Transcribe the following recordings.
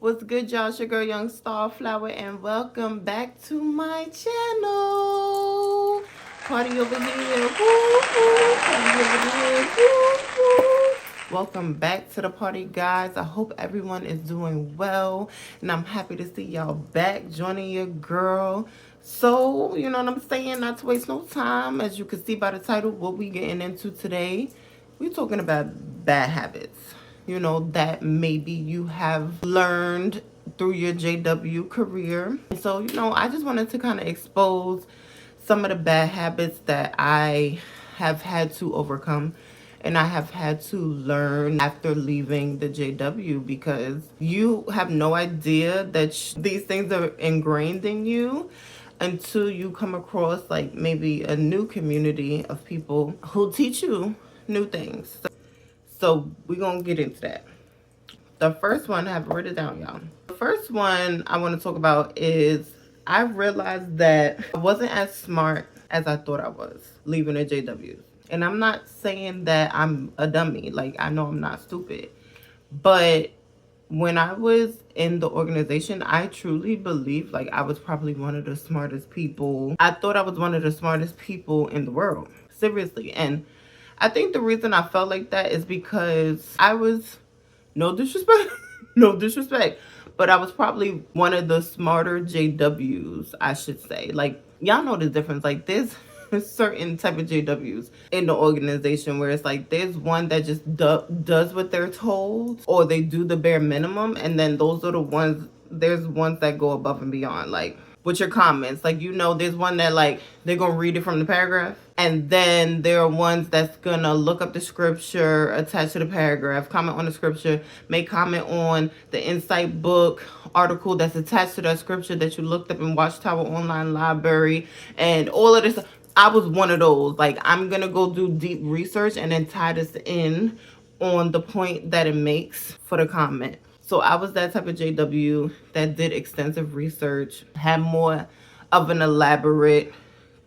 What's good, y'all? It's your girl, Young Starflower, and welcome back to my channel. Party over here. Woo, woo. Party over there. Woo, woo. Welcome back to the party, guys. I hope everyone is doing well, and I'm happy to see y'all back joining your girl. So, you know what I'm saying? Not to waste no time. As you can see by the title, what we getting into today, we're talking about bad habits, you know, that maybe you have learned through your JW career. And so, you know, I just wanted to kind of expose some of the bad habits that I have had to overcome and I have had to learn after leaving the JW, because you have no idea that these things are ingrained in you until you come across like maybe a new community of people who teach you new things. So we're going to get into that. The first one, I have written it down, y'all. The first one I want to talk about is I realized that I wasn't as smart as I thought I was leaving a JW. And I'm not saying that I'm a dummy. Like, I know I'm not stupid. But when I was in the organization, I truly believe like I was probably one of the smartest people. I thought I was one of the smartest people in the world. Seriously. And I think the reason I felt like that is because I was, no disrespect, no disrespect, but I was probably one of the smarter JWs, I should say. Like, y'all know the difference. Like, there's certain type of JWs in the organization where it's like there's one that just does what they're told, or they do the bare minimum, and then those are the ones, there's ones that go above and beyond. Like, with your comments, like, you know, there's one that like they're gonna read it from the paragraph, and then there are ones that's gonna look up the scripture attached to the paragraph, comment on the scripture, make comment on the insight book article that's attached to that scripture that you looked up in Watchtower Online Library, and all of this. I was one of those. Like, I'm gonna go do deep research and then tie this in on the point that it makes for the comment. So I was that type of JW that did extensive research, had more of an elaborate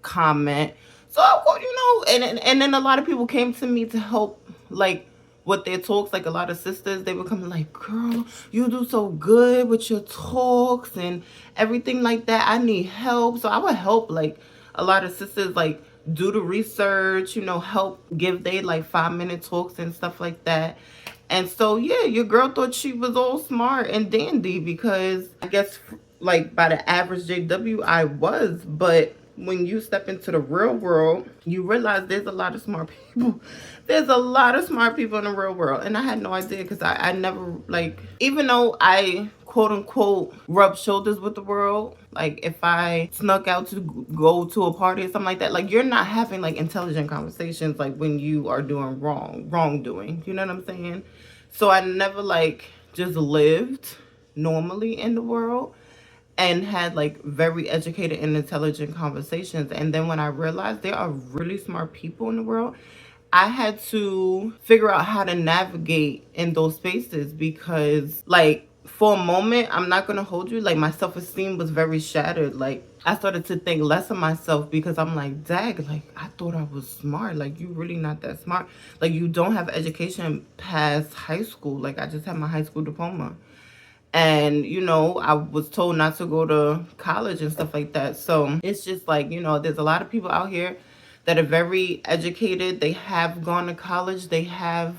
comment. So, you know, and then a lot of people came to me to help, like, with their talks. Like, a lot of sisters, they would come like, girl, you do so good with your talks and everything like that. I need help. So I would help, like, a lot of sisters, like, do the research, you know, help give they like 5-minute talks and stuff like that. And so, yeah, your girl thought she was all smart and dandy, because I guess like by the average JW I was. But when you step into the real world, you realize there's a lot of smart people. There's a lot of smart people in the real world. And I had no idea, because I never, like, even though I quote unquote rub shoulders with the world, like if I snuck out to go to a party or something like that, like, you're not having like intelligent conversations like when you are doing wrongdoing, you know what I'm saying? So I never like just lived normally in the world and had like very educated and intelligent conversations. And then when I realized there are really smart people in the world, I had to figure out how to navigate in those spaces, because like for a moment, I'm not gonna hold you, like my self-esteem was very shattered. Like, I started to think less of myself, because I'm like, dag, like, I thought I was smart. Like, you really not that smart. Like, you don't have education past high school. Like, I just had my high school diploma. And, you know, I was told not to go to college and stuff like that. So it's just like, you know, there's a lot of people out here that are very educated. They have gone to college. They have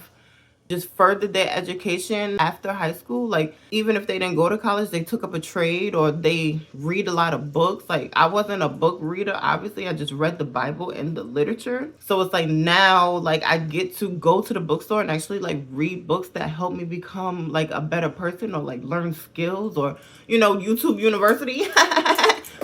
just furthered their education after high school. Like, even if they didn't go to college, they took up a trade, or they read a lot of books. Like, I wasn't a book reader. Obviously, I just read the Bible and the literature. So it's like now, like, I get to go to the bookstore and actually like read books that help me become like a better person, or like learn skills, or, you know, YouTube University.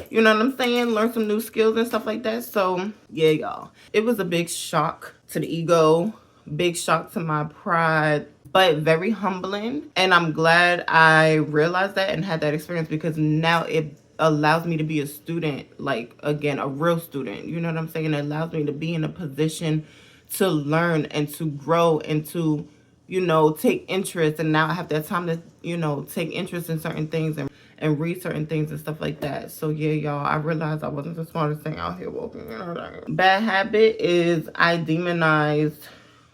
You know what I'm saying? Learn some new skills and stuff like that. So yeah, y'all, it was a big shock to the ego, big shock to my pride, but very humbling. And I'm glad I realized that and had that experience, because now it allows me to be a student, like, again, a real student. You know what I'm saying? It allows me to be in a position to learn and to grow and to, you know, take interest. And now I have that time to, you know, take interest in certain things and read certain things and stuff like that. So yeah, y'all, I realized I wasn't the smartest thing out here walking. You know what I mean? Bad habit is I demonized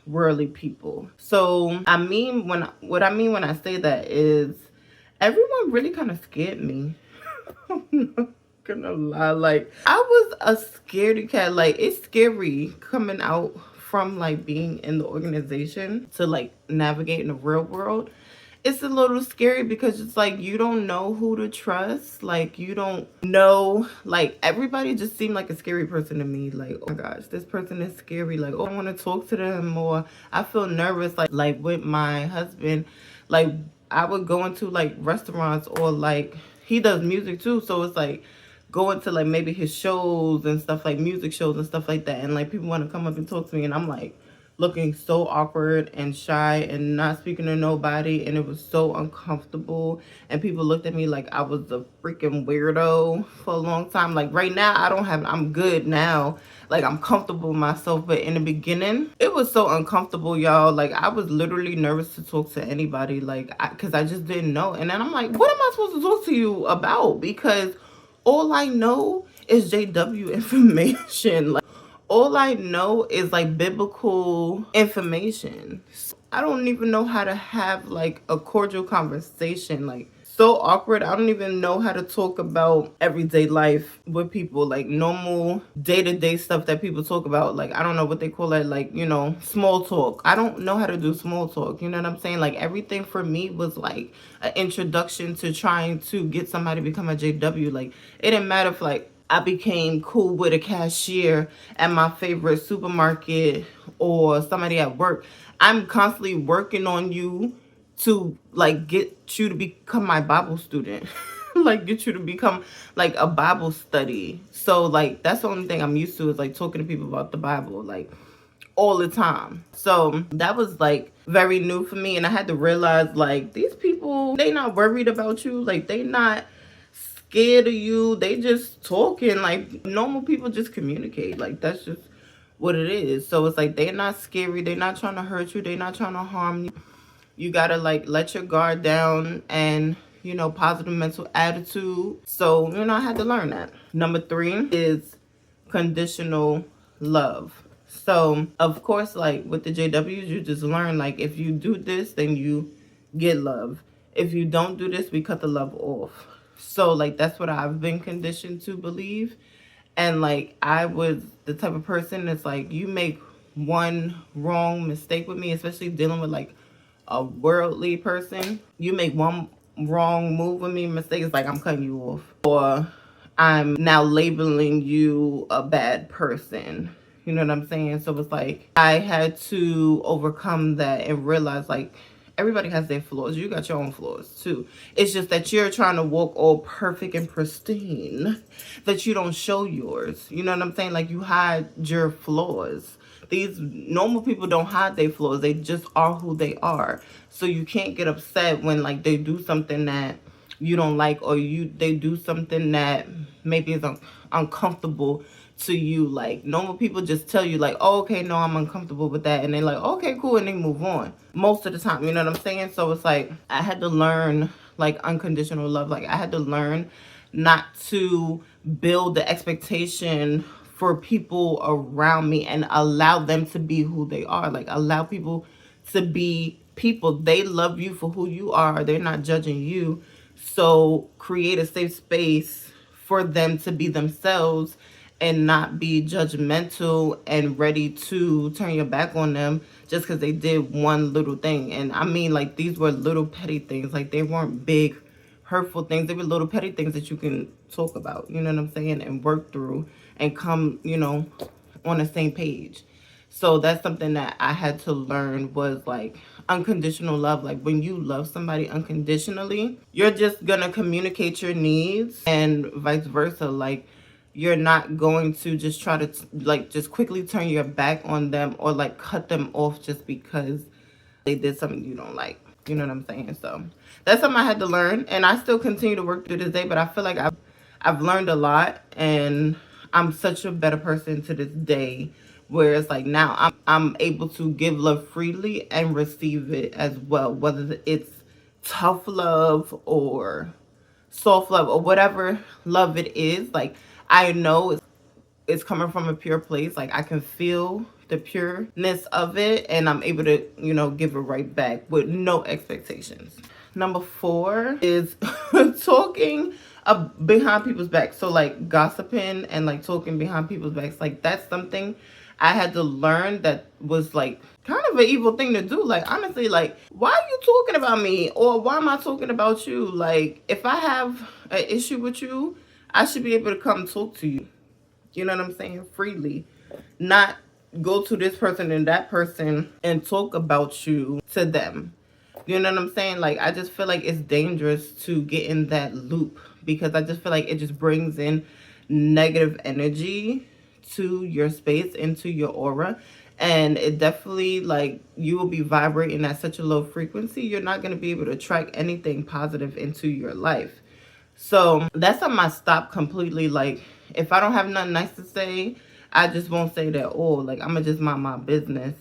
worldly people. So I mean, what I mean when I say that is, everyone really kind of scared me. I'm not gonna lie, like I was a scaredy cat. Like it's scary coming out from like being in the organization to like navigate in the real world. It's a little scary because it's like you don't know who to trust. Like you don't know, like everybody just seemed like a scary person to me. Like, oh my gosh, this person is scary. Like, oh, I want to talk to them, or I feel nervous. Like with my husband, like I would go into like restaurants, or like he does music too, so it's like going to like maybe his shows and stuff, like music shows and stuff like that, and like people want to come up and talk to me, and I'm like looking so awkward and shy and not speaking to nobody, and it was so uncomfortable, and people looked at me like I was a freaking weirdo for a long time. Like right now I'm good now, like I'm comfortable with myself, but in the beginning it was so uncomfortable, y'all. Like I was literally nervous to talk to anybody, like because I just didn't know. And then I'm like, what am I supposed to talk to you about? Because all I know is JW information. Like all I know is like biblical information. I don't even know how to have like a cordial conversation. Like so awkward. I don't even know how to talk about everyday life with people, like normal day-to-day stuff that people talk about. Like I don't know what they call it, like, you know, small talk. I don't know how to do small talk, you know what I'm saying? Like everything for me was like an introduction to trying to get somebody to become a JW. Like it didn't matter if like I became cool with a cashier at my favorite supermarket or somebody at work. I'm constantly working on you to like get you to become my Bible student. Like get you to become like a Bible study. So like that's the only thing I'm used to, is like talking to people about the Bible like all the time. So that was like very new for me, and I had to realize like these people, they not worried about you. Like they not scared of you. They just talking like normal people just communicate. Like that's just what it is. So it's like they're not scary. They're not trying to hurt you. They're not trying to harm you. You gotta like let your guard down and, you know, positive mental attitude. So, you know, I had to learn that. Number 3 is conditional love. So, of course, like with the JWs, you just learn like if you do this, then you get love. If you don't do this, we cut the love off. So, like, that's what I've been conditioned to believe. And like I was the type of person that's like, you make one wrong mistake with me, especially dealing with like a worldly person. You make one wrong move with me, mistake, is like I'm cutting you off, or I'm now labeling you a bad person. You know what I'm saying? So it's like I had to overcome that and realize like everybody has their flaws. You got your own flaws too. It's just that you're trying to walk all perfect and pristine, that you don't show yours. You know what I'm saying? Like you hide your flaws. These normal people don't hide their flaws. They just are who they are. So you can't get upset when like they do something that you don't like, or they do something that maybe is uncomfortable to you. Like normal people just tell you like, oh, okay, no, I'm uncomfortable with that, and they're like, okay, cool, and they move on most of the time. You know what I'm saying? So it's like I had to learn like unconditional love. Like I had to learn not to build the expectation for people around me and allow them to be who they are. Like allow people to be people. They love you for who you are. They're not judging you. So create a safe space for them to be themselves and not be judgmental and ready to turn your back on them just because they did one little thing. And I mean, like, these were little petty things. Like, they weren't big, hurtful things. They were little petty things that you can talk about, you know what I'm saying, and work through and come, you know, on the same page. So that's something that I had to learn, was like unconditional love. Like when you love somebody unconditionally, you're just gonna communicate your needs and vice versa. Like you're not going to just try to like just quickly turn your back on them or like cut them off just because they did something you don't like. You know what I'm saying? So that's something I had to learn, and I still continue to work through this day, but I feel like I've learned a lot, and I'm such a better person to this day, where it's like now I'm able to give love freely and receive it as well, whether it's tough love or soft love or whatever love it is. Like I know it's coming from a pure place. Like I can feel the pureness of it, and I'm able to, you know, give it right back with no expectations. Number 4 is talking behind people's backs. So like gossiping and like talking behind people's backs. Like that's something I had to learn that was like kind of an evil thing to do. Like honestly, like why are you talking about me, or why am I talking about you? Like if I have an issue with you, I should be able to come talk to you. You know what I'm saying? Freely. Not go to this person and that person and talk about you to them. You know what I'm saying? Like, I just feel like it's dangerous to get in that loop, because I just feel like it just brings in negative energy to your space, into your aura. And it definitely, like, you will be vibrating at such a low frequency, you're not going to be able to attract anything positive into your life. So that's something I stopped completely. Like, if I don't have nothing nice to say, I just won't say that all. Like, I'm going to just mind my business.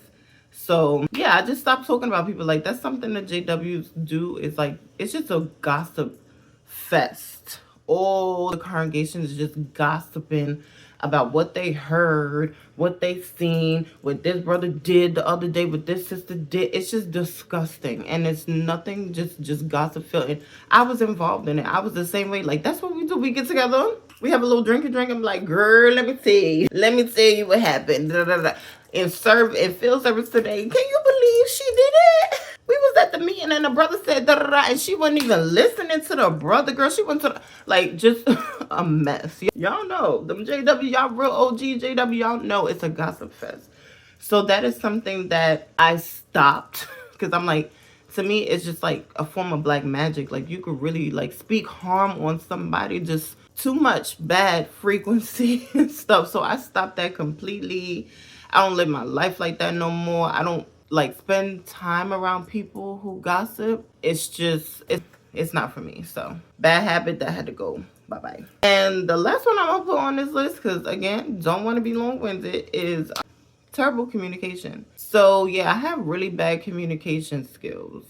So, yeah, I just stopped talking about people. Like, that's something that JWs do. Is like, it's just a gossip fest. All the congregations just gossiping about what they heard, what they seen, what this brother did the other day, what this sister did. It's just disgusting, and it's nothing, just gossip filled. And I was involved in it. I was the same way. Like, that's what we do. We get together, we have a little drink. I'm like, girl, let me tell you what happened. Da, da, da. In field service today. Can you believe she did it? We was at the meeting and the brother said da da da, and she wasn't even listening to the brother. Girl, she went to the, like, just a mess. Y'all know them JW, y'all real OG JW, y'all know it's a gossip fest. So that is something that I stopped, because I'm like, to me it's just like a form of black magic. Like, you could really like speak harm on somebody, just too much bad frequency and stuff. So I stopped that completely. I don't live my life like that no more. I don't like spend time around people who gossip. It's just, it's not for me. So bad habit that had to go. Bye-bye. And the last one I'm gonna put on this list, because again, don't want to be long-winded, is terrible communication. So yeah, I have really bad communication skills.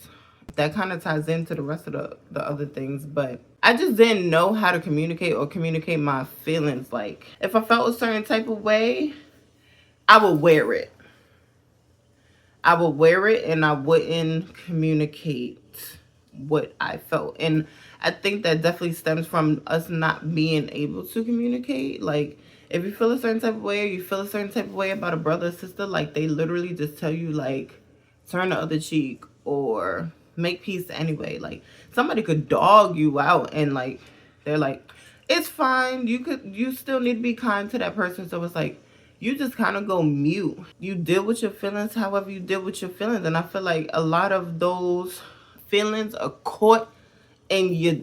That kind of ties into the rest of the other things, but I just didn't know how to communicate or communicate my feelings. Like, if I felt a certain type of way, I would wear it. I would wear it, and I wouldn't communicate what I felt. And I think that definitely stems from us not being able to communicate. Like, if you feel a certain type of way, or you feel a certain type of way about a brother or sister, like, they literally just tell you, like, turn the other cheek, or make peace anyway. Like, somebody could dog you out, and like, they're like, it's fine, you still need to be kind to that person. So it's like, you just kind of go mute. You deal with your feelings however you deal with your feelings. And I feel like a lot of those feelings are caught in your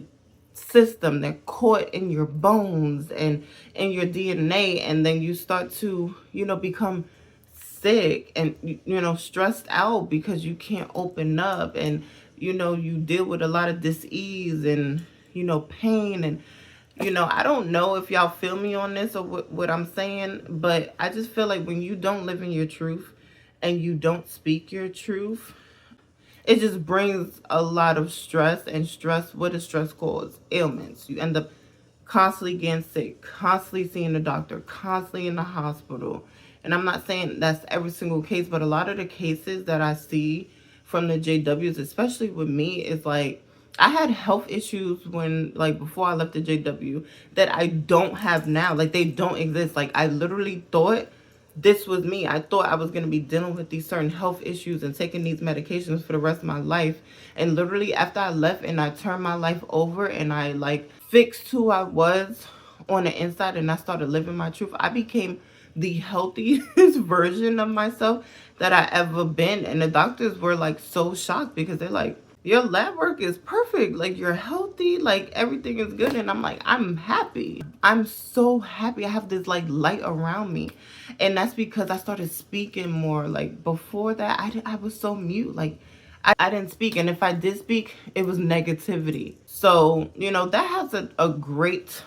system. They're caught in your bones and in your DNA. And then you start to, become sick and, stressed out, because you can't open up. And, you deal with a lot of dis-ease and, pain. And I don't know if y'all feel me on this or what I'm saying, but I just feel like when you don't live in your truth and you don't speak your truth, it just brings a lot of stress. And stress, what does stress cause? Ailments. You end up constantly getting sick, constantly seeing the doctor, constantly in the hospital. And I'm not saying that's every single case, but a lot of the cases that I see from the JWs, especially with me, is like, I had health issues before I left the JW that I don't have now. Like, they don't exist. Like, I literally thought this was me. I thought I was going to be dealing with these certain health issues and taking these medications for the rest of my life. And literally after I left and I turned my life over and I like fixed who I was on the inside and I started living my truth, I became the healthiest version of myself that I ever been. And the doctors were like so shocked, because they're like, your lab work is perfect. Like, you're healthy. Like, everything is good. And I'm like, I'm happy. I'm so happy. I have this like light around me. And that's because I started speaking more. Like, before that, I was so mute. Like, I didn't speak. And if I did speak, it was negativity. So, that has a great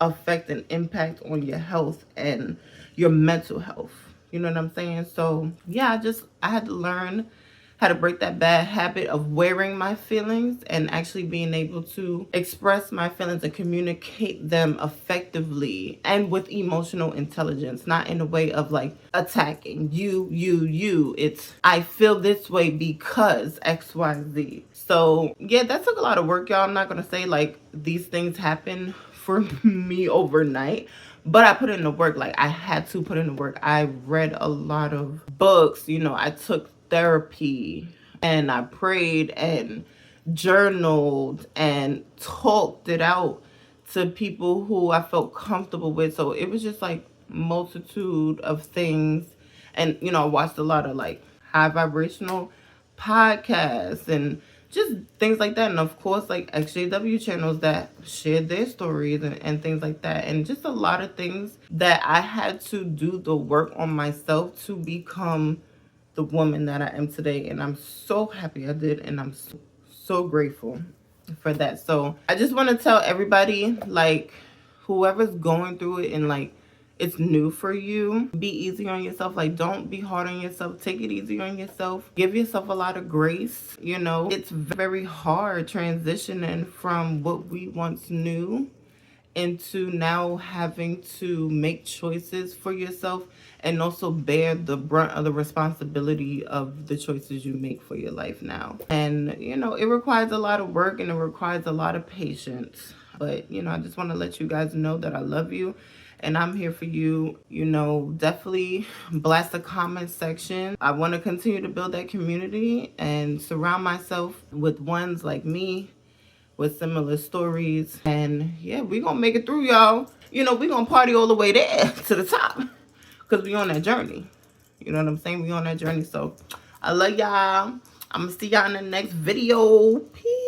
effect and impact on your health and your mental health. You know what I'm saying? So, yeah, I had to learn how to break that bad habit of wearing my feelings and actually being able to express my feelings and communicate them effectively and with emotional intelligence, not in a way of like attacking you. It's, I feel this way because XYZ. So yeah, that took a lot of work, y'all. I'm not gonna say like these things happen for me overnight, but I put in the work. Like, I had to put in the work. I read a lot of books, you know, I took therapy, and I prayed and journaled and talked it out to people who I felt comfortable with. So it was just like multitude of things. And you know, I watched a lot of like high vibrational podcasts and just things like that. And of course, like XJW channels that shared their stories and things like that. And just a lot of things that I had to do the work on myself to become the woman that I am today. And I'm so happy I did. And I'm so grateful for that. So I just want to tell everybody, like, whoever's going through it and like it's new for you, be easy on yourself. Like, don't be hard on yourself. Take it easy on yourself. Give yourself a lot of grace. You know, it's very hard transitioning from what we once knew into now having to make choices for yourself and also bear the brunt of the responsibility of the choices you make for your life now. And you know, it requires a lot of work and it requires a lot of patience, but you know, I just want to let you guys know that I love you and I'm here for you. You know, definitely blast the comment section. I want to continue to build that community and surround myself with ones like me with similar stories. And yeah, we gonna make it through, y'all. You know, we gonna party all the way there to the top because we on that journey. You know what I'm saying? We on that journey. So I love y'all. I'm gonna see y'all in the next video. Peace.